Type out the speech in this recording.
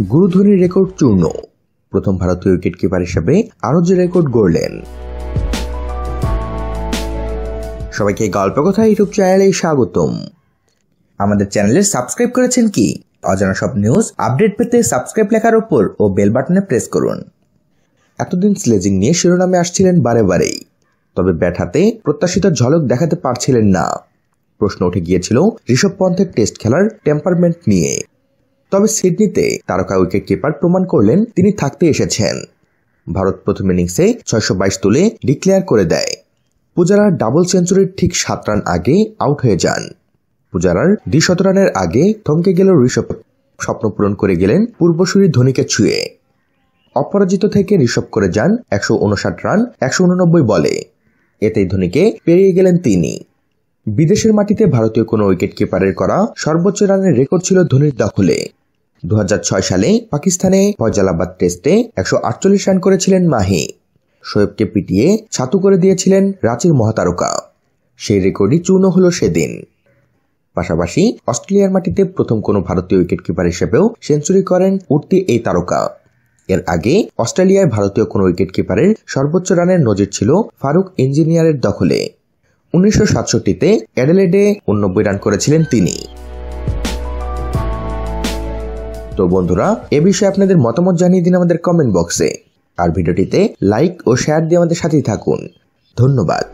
গুরুধনির record চূর্ণ, প্রথম ভারতীয় উইকেট কিপার হিসেবে আরও যে রেকর্ড গড়লেন। সবাইকে গল্প কথা ইউটিউব চ্যানেলে স্বাগতম। আমাদের চ্যানেলে সাবস্ক্রাইব করেছেন কি? অজানা সব নিউজ আপডেট পেতে সাবস্ক্রাইব লেখার উপর ও বেল বাটনে প্রেস করুন। এতদিন স্লেজিং নিয়ে শিরোনামে আসছিলেন বারে বারেই, তবে ব্যাট হাতে প্রত্যাশিত ঝলক দেখাতে পারছিলেন না। প্রশ্ন উঠে গিয়েছিল ঋষভ পন্থের টেস্ট খেলার টেম্পারমেন্ট নিয়ে। তবে সিডনিতে তারকা উইকেট কিপার প্রমাণ করলেন তিনি থাকতে এসেছেন। ভারত প্রথম ইনিংসে 622 তুলে ডিক্লেয়ার করে দেয়। পূজারার ডাবল সেঞ্চুরির ঠিক 7 রান আগে আউট হয়ে যান। পূজারার 200 রানের আগে থমকে গেল ঋষভ, স্বপ্ন পূরণ করে গেলেন পূর্বসূরি ধোনিকে ছুঁয়ে। অপরাজিত থেকে ঋষভ করে যান 159 রান 189 বলে, এতেই ধোনিকে পেরিয়ে গেলেন তিনি। বিদেশের মাটিতে ভারতীয় কোনো উইকেট কিপারের করা সর্বোচ্চ রানের রেকর্ড ছিল ধোনির দখলে। 2006 সালে পাকিস্তানে ফয়জালাবাদ টেস্টে 148 রান করেছিলেন মাহি। শোয়েবকে পিটিয়ে ছাতু করে দিয়েছিলেন রাঁচির মহাতারকা। সেই রেকর্ডই চূর্ণ হলো সেদিন। পাশাপাশি অস্ট্রেলিয়ার মাটিতে প্রথম কোনো ভারতীয় উইকেট কিপার হিসেবেও সেঞ্চুরি করেন উঠতি এই তারকা। এর আগে অস্ট্রেলিয়ায় ভারতীয় কোনো উইকেট কিপারের সর্বোচ্চ রানের নজির ছিল ফারুক ইঞ্জিনিয়ারের দখলে। 1967-তে অ্যাডিলেডে 89 রান করেছিলেন তিনি। তো বন্ধুরা, এ বিষয়ে আপনাদের মতামত জানিয়ে দিন আমাদের কমেন্ট বক্সে। আর ভিডিওটিতে লাইক ও শেয়ার দিয়ে আমাদের সাথেই থাকুন। ধন্যবাদ।